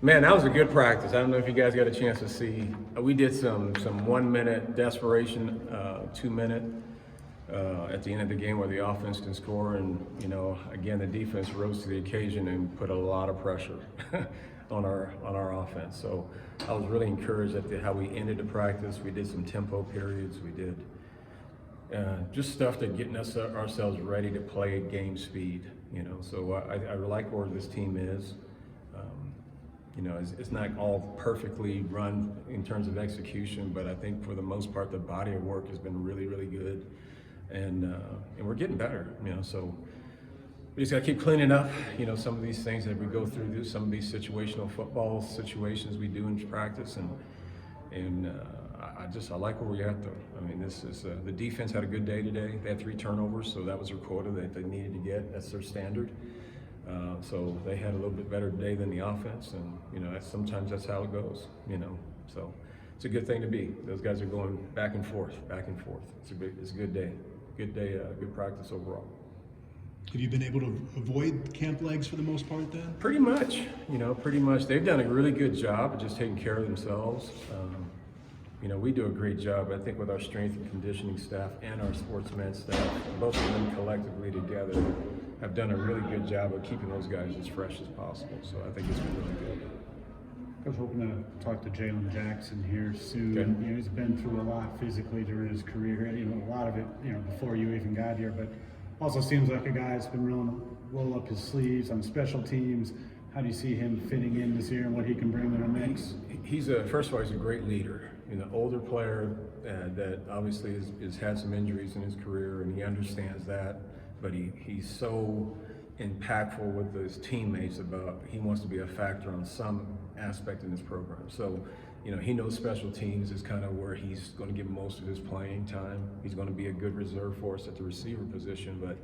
Man, that was a good practice. I don't know if you guys got a chance to see. We did some 1 minute desperation, 2 minute at the end of the game where the offense can score, and again the defense rose to the occasion and put a lot of pressure on our offense. So I was really encouraged at how we ended the practice. We did some tempo periods. We did just stuff that getting ourselves ready to play at game speed. So I like where this team is. It's not all perfectly run in terms of execution, but I think for the most part, the body of work has been really, really good, and we're getting better. So we just got to keep cleaning up. Some of these things that we go through, some of these situational football situations we do in practice, and I like where we're at though. I mean, this is the defense had a good day today. They had 3 turnovers, so that was their quota that they needed to get. That's their standard. So they had a little bit better day than the offense, and sometimes that's how it goes. So it's a good thing to be. Those guys are going back and forth, back and forth. It's a good day, good practice overall. Have you been able to avoid camp legs for the most part then? Pretty much, They've done a really good job of just taking care of themselves. We do a great job, I think, with our strength and conditioning staff and our sports med staff. Both of them collectively together have done a really good job of keeping those guys as fresh as possible. So I think it's been really good. I was hoping to talk to Jalen Jackson here soon. Okay. He's been through a lot physically during his career. A lot of it, before you even got here. But also seems like a guy that's been willing to roll up his sleeves on special teams. How do you see him fitting in this year and what he can bring to the mix? First of all, he's a great leader. Older player that obviously has had some injuries in his career, and he understands that. But he's so impactful with his teammates about he wants to be a factor on some aspect in this program. So, he knows special teams is kind of where he's going to give most of his playing time. He's going to be a good reserve for us at the receiver position, but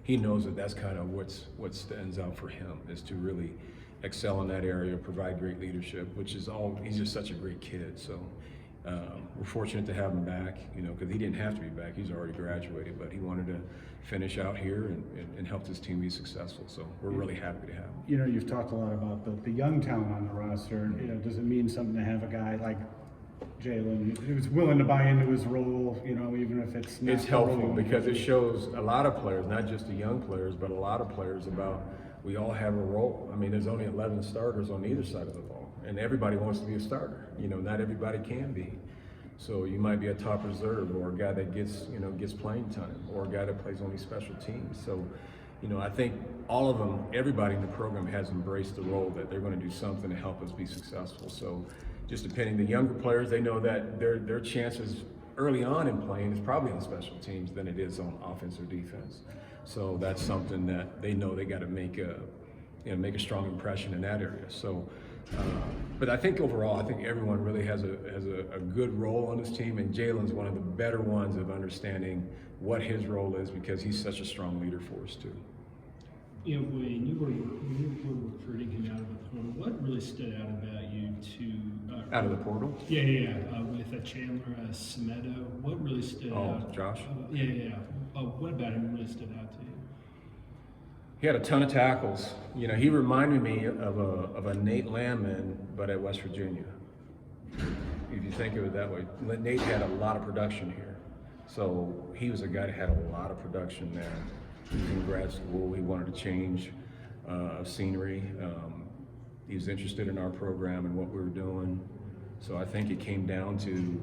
he knows that that's kind of what stands out for him, is to really excel in that area, provide great leadership, he's just such a great kid. So we're fortunate to have him back, because he didn't have to be back. He's already graduated, but he wanted to finish out here and help his team be successful. So we're really happy to have him. You've talked a lot about the young talent on the roster. Does it mean something to have a guy like Jalen who's willing to buy into his role, even if it's not? It's helpful because it shows a lot of players, not just the young players, but a lot of players about we all have a role. I mean, there's only 11 starters on either side of the ball, and everybody wants to be a starter. Not everybody can be. So you might be a top reserve, or a guy that gets playing time, or a guy that plays only special teams. So, I think all of them, everybody in the program has embraced the role that they're going to do something to help us be successful. So just depending, the younger players, they know that their chances early on in playing is probably on special teams than it is on offense or defense. So that's something that they know they got to make a strong impression in that area. So, but I think overall, everyone really has a good role on this team, and Jalen's one of the better ones of understanding what his role is because he's such a strong leader for us too. When you were recruiting him out of the portal, what really stood out about you to out of the portal? Yeah. With Chandler Smedo, what really stood out? Oh, Josh. What about him really stood out to you? He had a ton of tackles. He reminded me of a Nate Landman, but at West Virginia. If you think of it that way, Nate had a lot of production here, so he was a guy that had a lot of production there. He was in grad school. He wanted to change scenery. He was interested in our program and what we were doing. So I think it came down to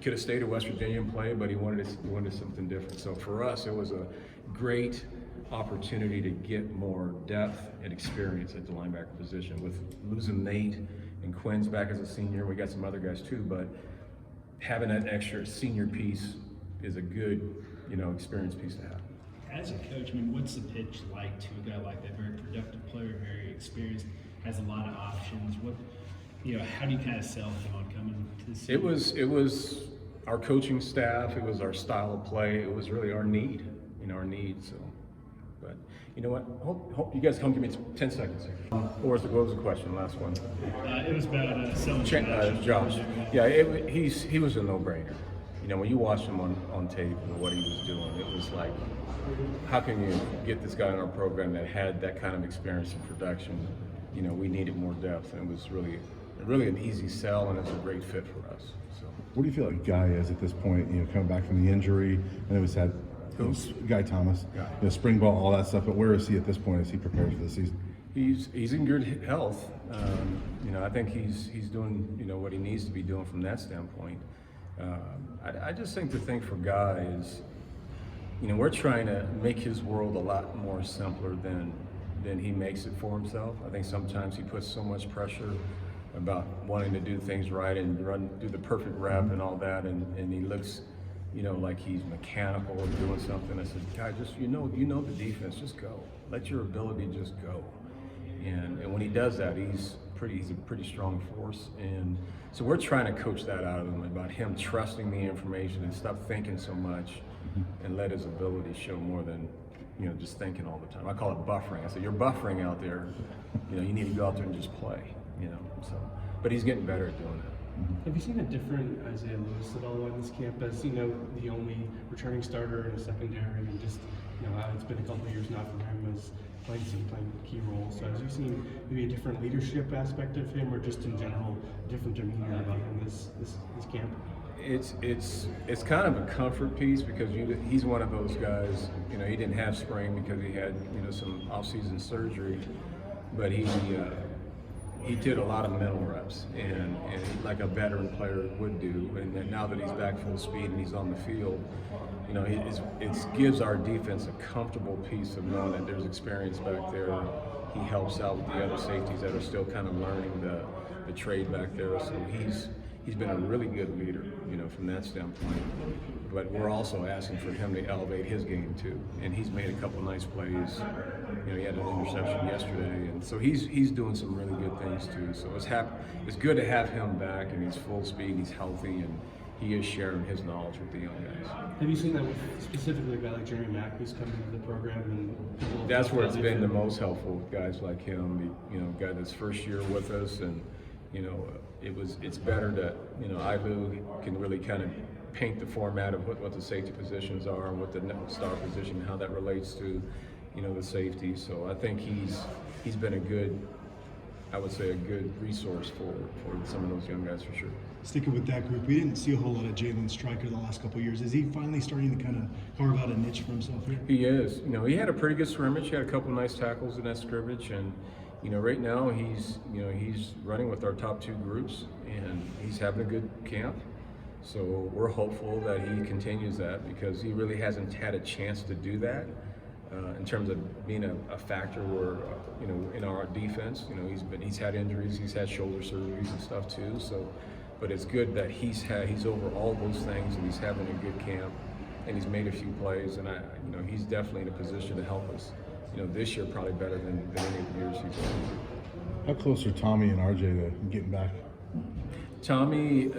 could have stayed at West Virginia and played, but he wanted something different. So for us, it was a great opportunity to get more depth and experience at the linebacker position. With losing Nate and Quinn's back as a senior, we got some other guys too, but having that extra senior piece is a good, experience piece to have. As a coach, what's the pitch like to a guy like that? Very productive player, very experienced, has a lot of options. How do you kind of sell him on coming to the season? It was our coaching staff. It was our style of play. It was really our need, So, but you know what? Hope you guys come give me 10 seconds here. What was the question? Last one. It was about selling Josh. Yeah, he was a no-brainer. When you watched him on tape and what he was doing, it was like, how can you get this guy in our program that had that kind of experience in production you know, we needed more depth, and it was really an easy sell, and it's a great fit for us. So. What do you feel like Guy is at this point? You know, coming back from the injury, and it was had Guy Thomas, Yeah. you know, spring ball, all that stuff. But where is he at this point as he prepares for the season? He's in good health. You know, I think he's doing, you know, what he needs to be doing from that standpoint. I just think the thing for Guy is, you know, we're trying to make his world a lot more simpler than he makes it for himself. I think sometimes he puts so much pressure about wanting to do things right and do the perfect rep and all that, and he looks, you know, like he's mechanical or doing something. I said, Guy, just you know the defense, just go. Let your ability just go. And when he does that, he's a pretty strong force. And so we're trying to coach that out of him, about him trusting the information and stop thinking so much and let his ability show more than, you know, just thinking all the time. I call it buffering. I said, you're buffering out there. You know, you need to go out there and just play, you know. So, but he's getting better at doing that. Have you seen a different Isaiah Lewis at all in this camp, as, you know, the only returning starter in a secondary, and just, you know, how it's been a couple of years now for him as playing key roles. So have you seen maybe a different leadership aspect of him, or just in general a different demeanor about him this camp? It's kind of a comfort piece, because he's one of those guys, you know, he didn't have spring because he had, you know, some off-season surgery, but he did a lot of mental reps, and like a veteran player would do. And then now that he's back full speed and he's on the field, you know, it gives our defense a comfortable piece of knowing that there's experience back there. He helps out with the other safeties that are still kind of learning the trade back there. So he's been a really good leader, you know, from that standpoint. But we're also asking for him to elevate his game too. And he's made a couple nice plays. You know, he had an interception yesterday, and so he's doing some really good things too. So it's good to have him back, and he's full speed, he's healthy, and he is sharing his knowledge with the young guys. Have you seen that with specifically a guy like Jeremy Mack, who's come into the program? And That's where it's been the most helpful with guys like him. You know, guy that's first year with us, and you know, it's better that, you know, Ilu can really kind of paint the format of what the safety positions are and what the star position, how that relates to, you know, the safety. So I think he's been a good resource for some of those young guys for sure. Sticking with that group, we didn't see a whole lot of Jalen Stryker the last couple of years. Is he finally starting to kind of carve out a niche for himself here? He is. You know, he had a pretty good scrimmage. He had a couple of nice tackles in that scrimmage, and you know, right now he's running with our top two groups, and he's having a good camp. So we're hopeful that he continues that, because he really hasn't had a chance to do that in terms of being a factor where, you know, in our defense. You know, he's had injuries, he's had shoulder surgeries and stuff too. So, but it's good that he's over all those things, and he's having a good camp, and he's made a few plays, and you know, he's definitely in a position to help us. You know, this year probably better than any of the years he's been. How close are Tommy and RJ to getting back? Tommy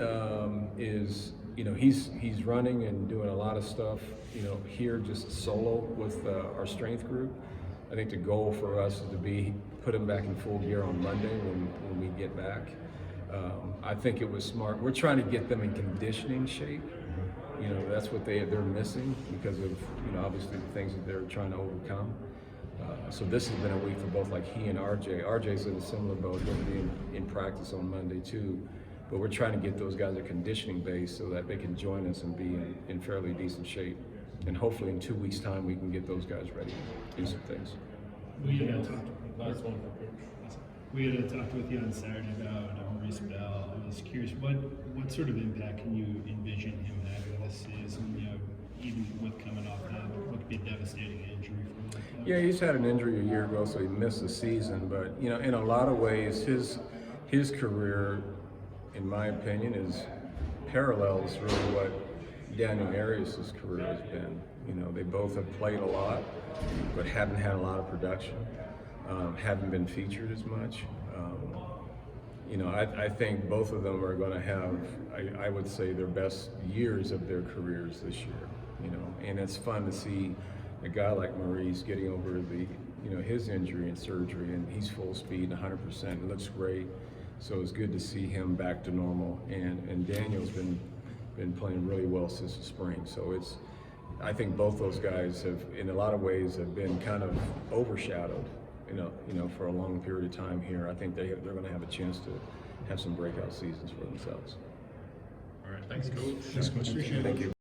is, you know, he's running and doing a lot of stuff, you know, here just solo with our strength group. I think the goal for us is to put him back in full gear on Monday when we get back. I think it was smart. We're trying to get them in conditioning shape. You know, that's what they're missing because of, you know, obviously the things that they're trying to overcome. So this has been a week for both, like he and RJ. RJ's in a similar boat. He'll be in practice on Monday too. But we're trying to get those guys a conditioning base so that they can join us and be in fairly decent shape. And hopefully in 2 weeks' time we can get those guys ready to do some things. We had talked with you on Saturday about Maurice Bell. I was curious, what sort of impact can you envision him having this season? You know, even with coming off that, what could be a devastating injury for him like that? Yeah, he's had an injury a year ago, so he missed the season. But you know, in a lot of ways, his career, in my opinion, parallels really what Daniel Arias' career has been. You know, they both have played a lot, but haven't had a lot of production, haven't been featured as much. You know, I think both of them are going to have, I would say, their best years of their careers this year. You know, and it's fun to see a guy like Maurice getting over his injury and surgery, and he's full speed, 100%. It looks great. So it's good to see him back to normal. And Daniel's been playing really well since the spring. So I think both those guys have, in a lot of ways, have been kind of overshadowed for a long period of time here, I think they're going to have a chance to have some breakout seasons for themselves. All right, thanks, Coach. Thanks, Coach. Thank you.